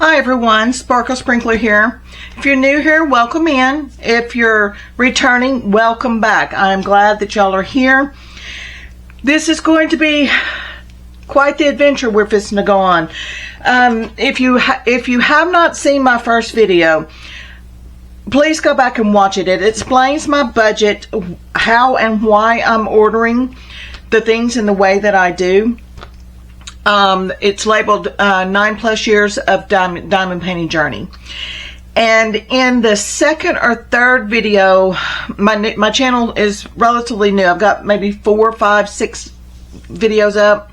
Hi everyone, Sparkle Sprinkler here. If you're new here, welcome in. If you're returning, welcome back. I'm glad that y'all are here. This is going to be quite the adventure we're fixing to go on. If you have not seen my first video, please go back and watch it. It explains my budget, how and why I'm ordering the things in the way that I do. It's labeled 9+ years of diamond painting journey. And in the second or third video, my channel is relatively new. I've got maybe 4, 5, 6 videos up.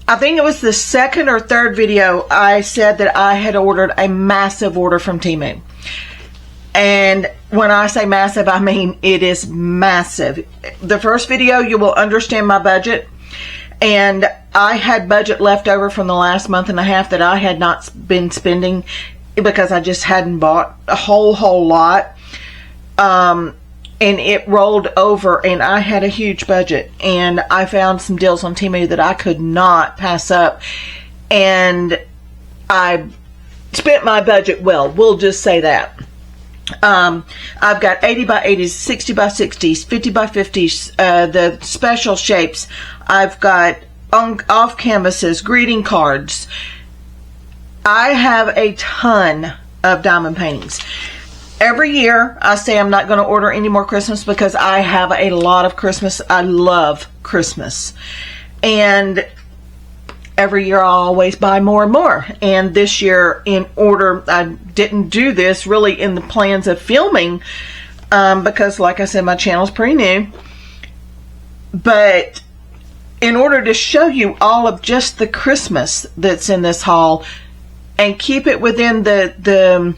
I think it was the second or third video I said that I had ordered a massive order from Temu. And when I say massive, I mean it is massive. The first video, you will understand my budget. And I had budget left over from the last month and a half that I had not been spending because I just hadn't bought a whole lot. And it rolled over and I had a huge budget. And I found some deals on Temu that I could not pass up. And I spent my budget well. We'll just say that. I've got 80 by 80s, 60 by 60s, 50 by 50s, the special shapes. I've got off canvases, greeting cards. I have a ton of diamond paintings. Every year I say I'm not going to order any more Christmas because I have a lot of Christmas. I love Christmas. And every year I always buy more and more. And this year, I didn't do this really in the plans of filming because, like I said, my channel's pretty new. But in order to show you all of just the Christmas that's in this haul and keep it within the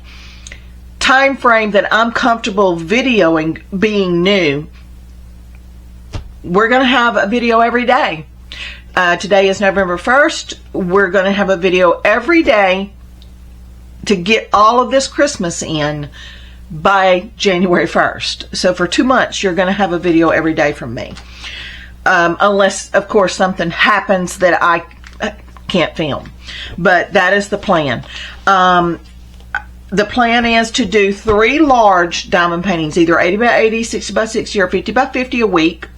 time frame that I'm comfortable videoing being new, we're going to have a video every day. Today is November 1st. We're going to have a video every day to get all of this Christmas in by January 1st. So for 2 months, you're going to have a video every day from me. Unless, of course, something happens that I can't film. But that is the plan. The plan is to do 3 large diamond paintings, either 80 by 80, 60 by 60, or 50 by 50 a week.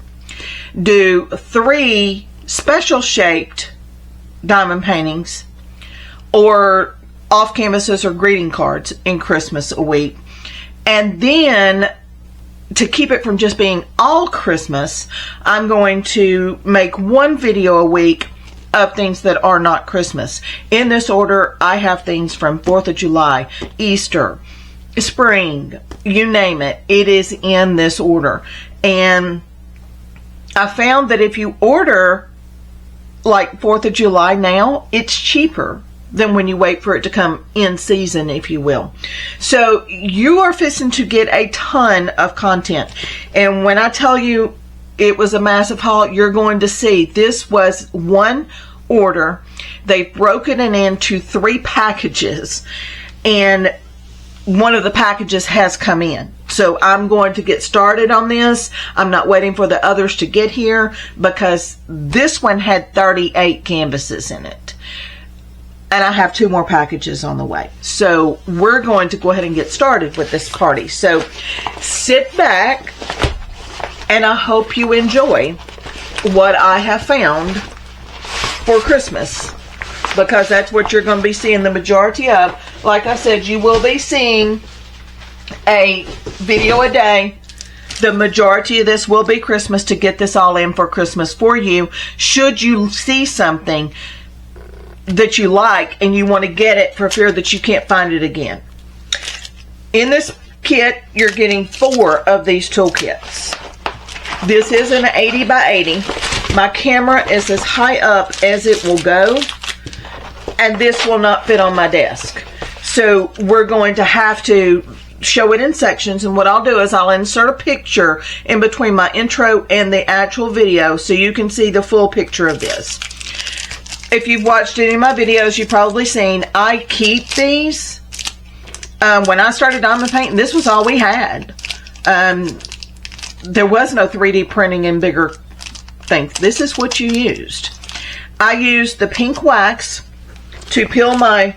Do 3 special shaped diamond paintings or off canvases or greeting cards in Christmas a week. And then to keep it from just being all Christmas, I'm going to make 1 video a week of things that are not Christmas. In this order, I have things from 4th of July, Easter, spring, you name it. It is in this order. And I found that if you order like 4th of July now, it's cheaper than when you wait for it to come in season, if you will. So you are fixing to get a ton of content. And when I tell you it was a massive haul, you're going to see this was 1 order. They've broken it into 3 packages. And one of the packages has come in. So I'm going to get started on this. I'm not waiting for the others to get here because this one had 38 canvases in it. And I have 2 more packages on the way. So we're going to go ahead and get started with this party. So sit back and I hope you enjoy what I have found for Christmas, because that's what you're going to be seeing the majority of. Like I said, you will be seeing a video a day. The majority of this will be Christmas to get this all in for Christmas for you. Should you see something that you like and you want to get it for fear that you can't find it again. In this kit, you're getting 4 of these toolkits. This is an 80 by 80. My camera is as high up as it will go, and this will not fit on my desk. So we're going to have to show it in sections, and what I'll do is I'll insert a picture in between my intro and the actual video so you can see the full picture of this. If you've watched any of my videos, you've probably seen I keep these. When I started diamond painting, this was all we had. There was no 3D printing and bigger things. This is what you used. I used the pink wax to peel my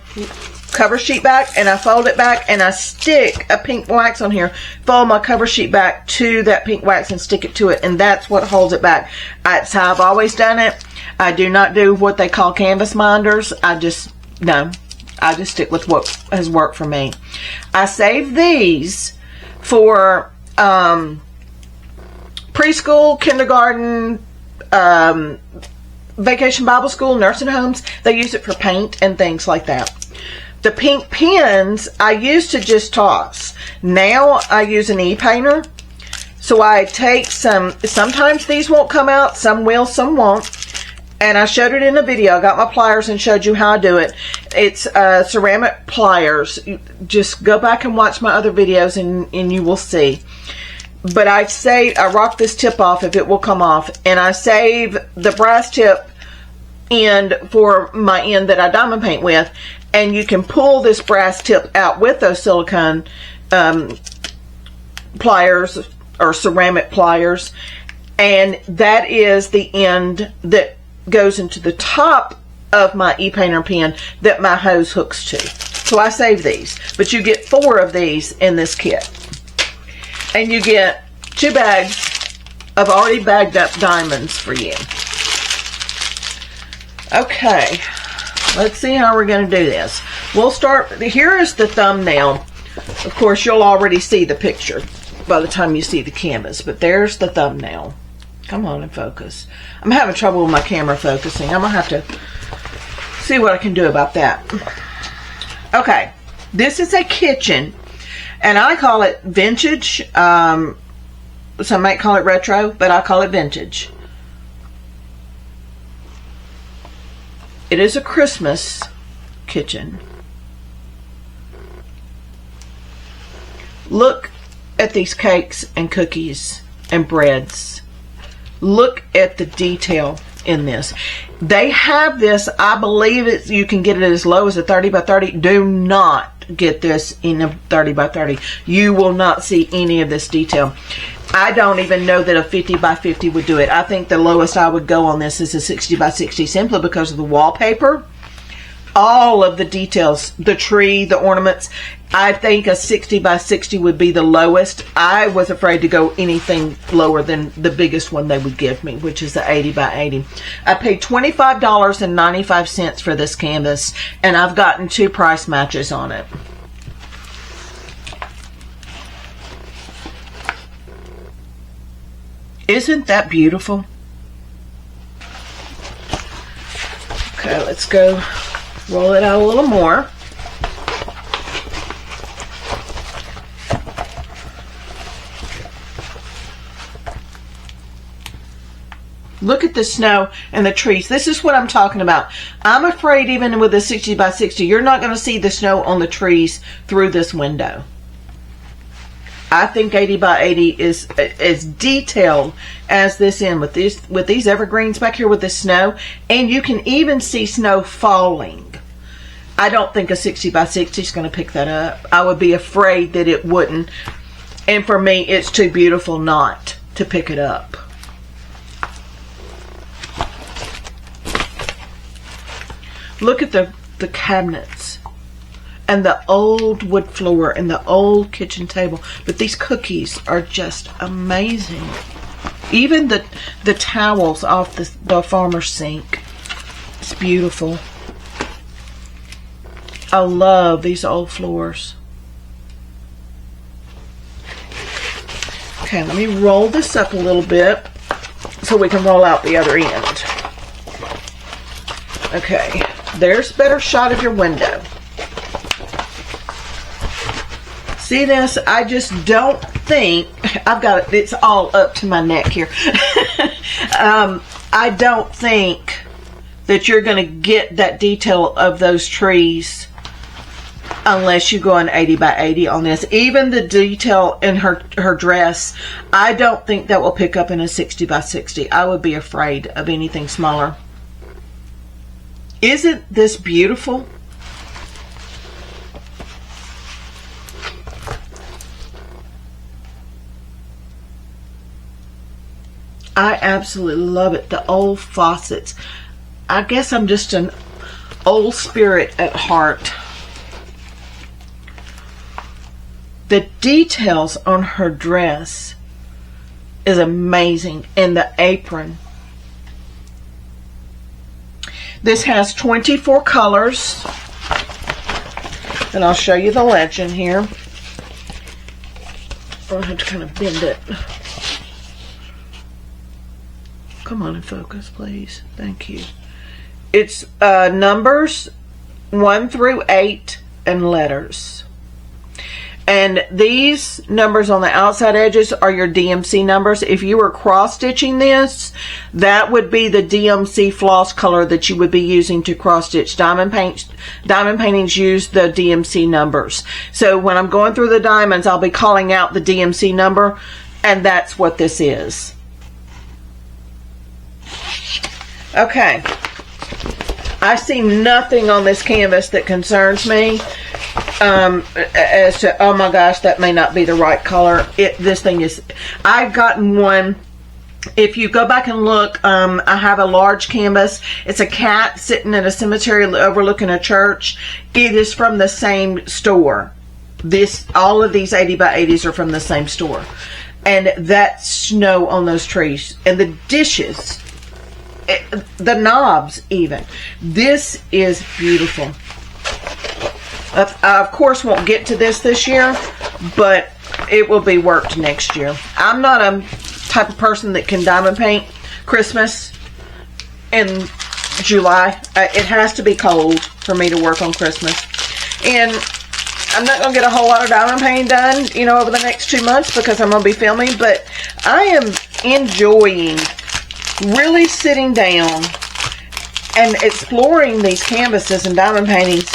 cover sheet back, and I fold it back, and I stick a pink wax on here, fold my cover sheet back to that pink wax and stick it to it, and that's what holds it back. That's how I've always done it. I do not do what they call canvas minders. I just stick with what has worked for me. I save these for preschool, kindergarten, vacation Bible school, nursing homes. They use it for paint and things like that. The pink pens I used to just toss. Now I use an e-painter. So I take sometimes these won't come out, some will, some won't. And I showed it in a video. I got my pliers and showed you how I do it. It's ceramic pliers. Just go back and watch my other videos and you will see. But I rock this tip off if it will come off. And I save the brass tip end for my end that I diamond paint with. And you can pull this brass tip out with those silicone pliers or ceramic pliers. And that is the end that goes into the top of my e-painter pen that my hose hooks to. So I save these. But you get 4 of these in this kit. And you get 2 bags of already bagged up diamonds for you. Okay. Let's see how we're going to do this. We'll start, here is the thumbnail. Of course, you'll already see the picture by the time you see the canvas, but there's the thumbnail. Come on and focus. I'm having trouble with my camera focusing. I'm going to have to see what I can do about that. Okay, this is a kitchen, and I call it vintage. Some might call it retro, but I call it vintage. It is a Christmas kitchen. Look at these cakes and cookies and breads. Look at the detail in this. They have this, I believe you can get it as low as a 30 by 30. Do not get this in a 30 by 30. You will not see any of this detail. I don't even know that a 50 by 50 would do it. I think the lowest I would go on this is a 60 by 60 simply because of the wallpaper. All of the details, the tree, the ornaments. I think a 60 by 60 would be the lowest. I was afraid to go anything lower than the biggest one they would give me, which is the 80 by 80. I paid $25.95 for this canvas, and I've gotten 2 price matches on it. Isn't that beautiful? Okay, let's go roll it out a little more. Look at the snow and the trees. This is what I'm talking about. I'm afraid even with a 60 by 60, you're not going to see the snow on the trees through this window. I think 80 by 80 is as detailed as this end with these evergreens back here with the snow, and you can even see snow falling. I don't think a 60 by 60 is going to pick that up. I would be afraid that it wouldn't, and for me it's too beautiful not to pick it up. Look at the cabinets and the old wood floor and the old kitchen table. But these cookies are just amazing. Even the towels off the farmer's sink. It's beautiful. I love these old floors. Okay, let me roll this up a little bit so we can roll out the other end. Okay, there's a better shot of your window. See this? I just don't think, I've got it's all up to my neck here. I don't think that you're going to get that detail of those trees unless you go an 80 by 80 on this. Even the detail in her dress, I don't think that will pick up in a 60 by 60. I would be afraid of anything smaller. Isn't this beautiful? I absolutely love it. The old faucets. I guess I'm just an old spirit at heart. The details on her dress is amazing, and the apron. This has 24 colors, and I'll show you the legend here. I'll have to kind of bend it. Come on and focus, please. Thank you. It's numbers 1 through 8 and letters. And these numbers on the outside edges are your DMC numbers. If you were cross-stitching this, that would be the DMC floss color that you would be using to cross-stitch. Diamond paintings use the DMC numbers. So when I'm going through the diamonds, I'll be calling out the DMC number, and that's what this is. Okay. I see nothing on this canvas that concerns me. As to, oh my gosh, that may not be the right color. This thing is, I've gotten one. If you go back and look, I have a large canvas. It's a cat sitting in a cemetery overlooking a church. It is from the same store. All of these 80 by 80s are from the same store. And that snow on those trees. And the dishes. The knobs even. This is beautiful. I, of course, won't get to this year, but it will be worked next year. I'm not a type of person that can diamond paint Christmas in July. It has to be cold for me to work on Christmas. And I'm not going to get a whole lot of diamond painting done, you know, over the next 2 months because I'm going to be filming. But I am enjoying really sitting down and exploring these canvases and diamond paintings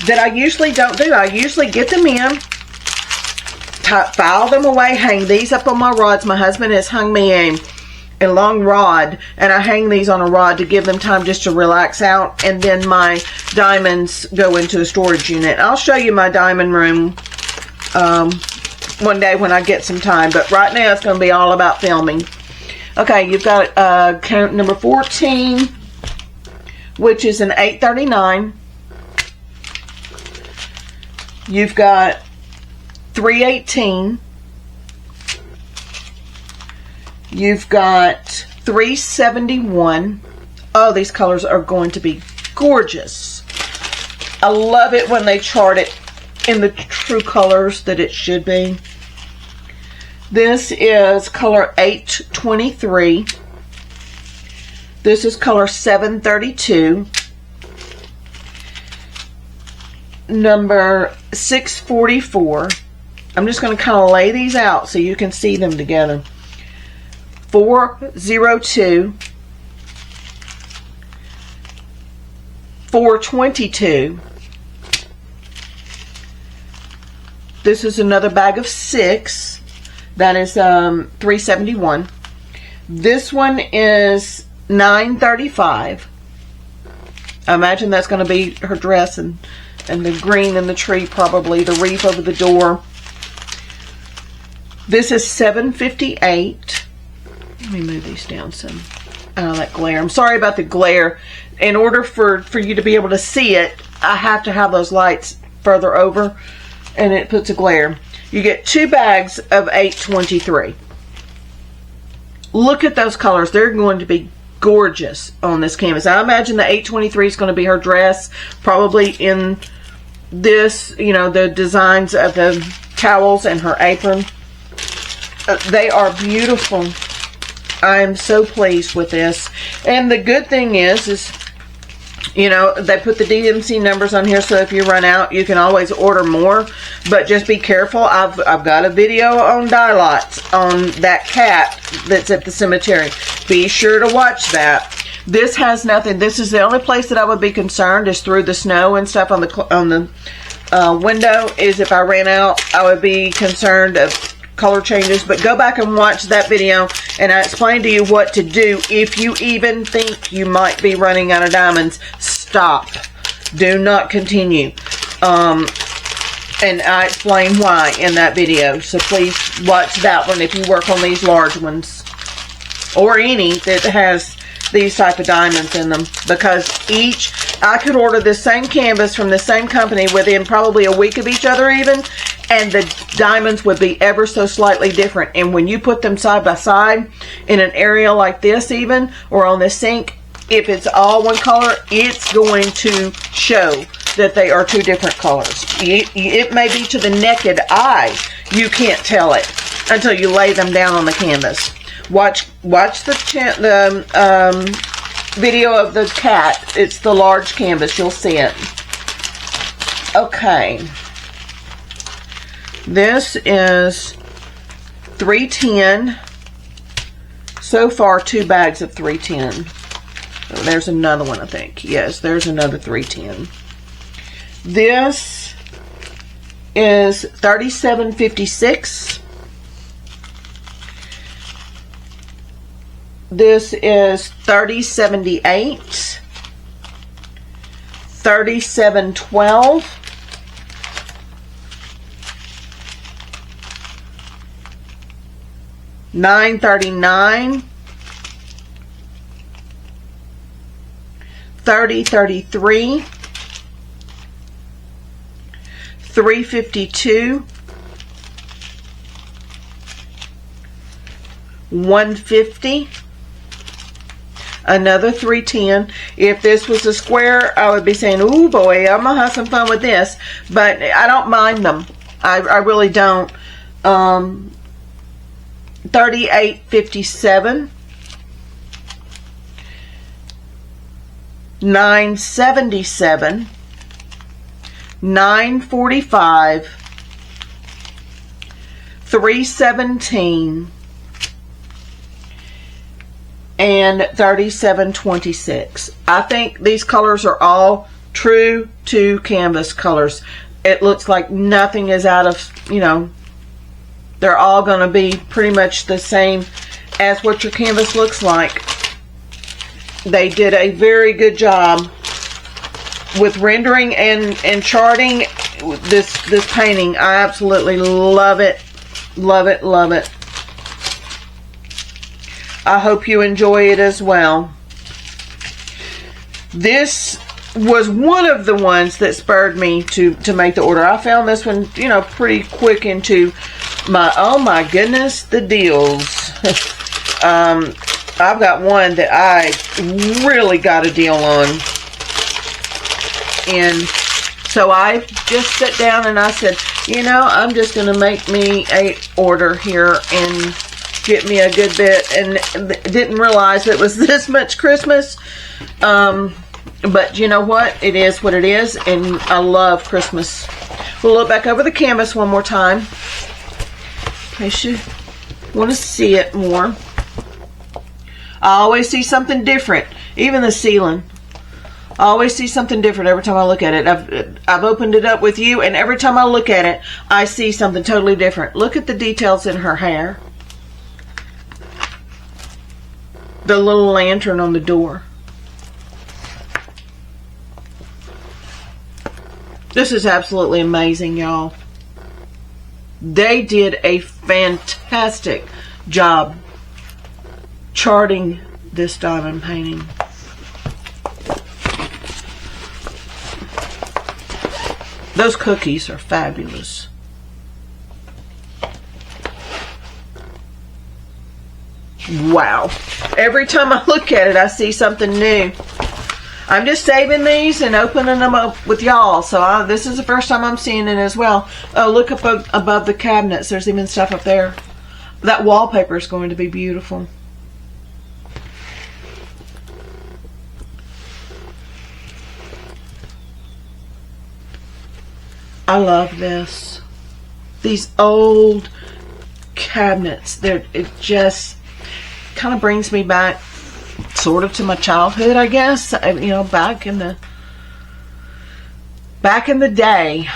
that I usually don't do. I usually get them in, file them away, hang these up on my rods. My husband has hung me a long rod, and I hang these on a rod to give them time just to relax out, and then my diamonds go into a storage unit. I'll show you my diamond room one day when I get some time, but right now it's going to be all about filming. Okay, you've got count number 14, which is an 839. You've got 318. You've got 371. Oh, these colors are going to be gorgeous. I love it when they chart it in the true colors that it should be. This is color 823. This is color 732. Number 644. I'm just going to kind of lay these out so you can see them together. 402. 422. This is another bag of 6. That is 371. This one is 935. I imagine that's going to be her dress and the green in the tree, probably the wreath over the door. This is 758. Let me move these down some. Oh, that glare. I'm sorry about the glare. In order for you to be able to see it, I have to have those lights further over, and it puts a glare. You get 2 bags of 823. Look at those colors. They're going to be gorgeous on this canvas. I imagine the 823 is going to be her dress, probably in this, you know, the designs of the towels and her apron. They are beautiful. I am so pleased with this. And the good thing is you know, they put the DMC numbers on here, so if you run out, you can always order more. But just be careful. I've got a video on dye lots on that cat that's at the cemetery. Be sure to watch that. This has nothing. This is the only place that I would be concerned is through the snow and stuff on the window. Is if I ran out, I would be concerned of color changes. But go back and watch that video, and I explained to you what to do if you even think you might be running out of diamonds. Stop. Do not continue. And I explain why in that video. So please watch that one if you work on these large ones, or any that has these type of diamonds in them, because I could order this same canvas from the same company within probably a week of each other even, and the diamonds would be ever so slightly different. And when you put them side by side in an area like this even, or on this sink, if it's all one color, it's going to show that they are two different colors. It may be to the naked eye, you can't tell it until you lay them down on the canvas. Watch the video of the cat. It's the large canvas. You'll see it. Okay. This is 310. So far, 2 bags of 310. Oh, there's another one, I think. Yes, there's another 310. This is 37.56. This is 30.78, 37.12, $9.39, 30.33, $3.52, $1.50. Another 310. If this was a square, I would be saying, "Ooh boy, I'm gonna have some fun with this." But I don't mind them. I really don't. 38.57, 9.77, 9.45, 3.17. And 37.26. I think these colors are all true to canvas colors. It looks like nothing is out of, they're all going to be pretty much the same as what your canvas looks like. They did a very good job with rendering and charting this painting. I absolutely love it. Love it, love it. I hope you enjoy it as well. This was one of the ones that spurred me to make the order. I found this one, pretty quick into my, oh my goodness, the deals. I've got one that I really got a deal on. And so I just sat down and I said, I'm just going to make me a order here and get me a good bit, and didn't realize it was this much Christmas. But you know what? It is what it is, and I love Christmas. We'll look back over the canvas one more time in case you want to see it more. I always see something different. Even the ceiling. I always see something different every time I look at it. I've opened it up with you, and every time I look at it, I see something totally different. Look at the details in her hair. The little lantern on the door. This is absolutely amazing, y'all. They did a fantastic job charting this diamond painting. Those cookies are fabulous. Wow. Every time I look at it, I see something new. I'm just saving these and opening them up with y'all. So this is the first time I'm seeing it as well. Oh, look up above the cabinets. There's even stuff up there. That wallpaper is going to be beautiful. I love this. These old cabinets. It just kind of brings me back sort of to my childhood, I guess. Back in the day.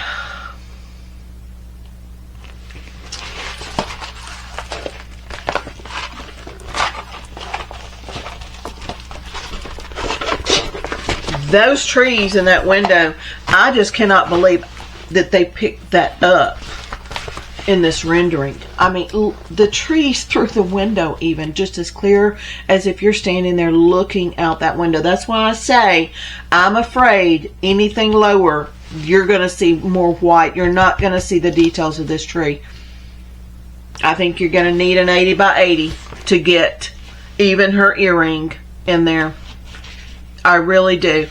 Those trees in that window, I just cannot believe that they picked that up. in this rendering. I mean, the trees through the window even just as clear as if you're standing there looking out that window. That's why I say I'm afraid anything lower, you're going to see more white. You're not going to see the details of this tree. I think you're going to need an 80 by 80 to get even her earring in there. I really do.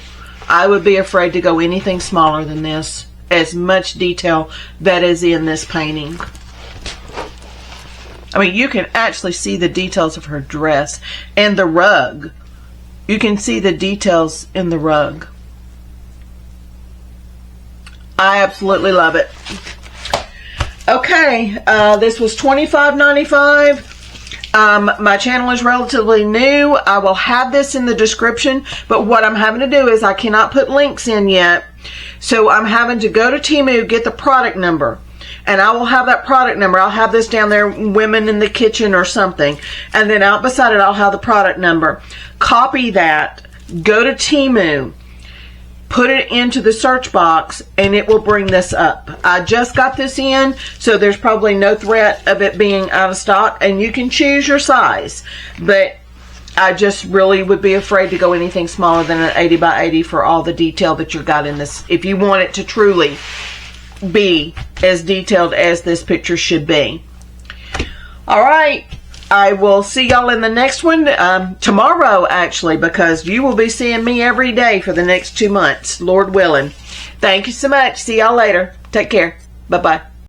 I would be afraid to go anything smaller than this. As much detail that is in this painting. I mean, you can actually see the details of her dress and the rug. You can see the details in the rug. I absolutely love it. Okay, this was $25.95. My channel is relatively new. I will have this in the description, but what I'm having to do is I cannot put links in yet. So I'm having to go to Temu, get the product number, and I will have that product number. I'll have this down there, women in the kitchen or something, and then out beside it I'll have the product number. Copy that, go to Temu, put it into the search box, and it will bring this up. I just got this in, so there's probably no threat of it being out of stock, and you can choose your size, but I just really would be afraid to go anything smaller than an 80 by 80 for all the detail that you got in this. If you want it to truly be as detailed as this picture should be. All right. I will see y'all in the next one tomorrow, actually, because you will be seeing me every day for the next 2 months, Lord willing. Thank you so much. See y'all later. Take care. Bye-bye.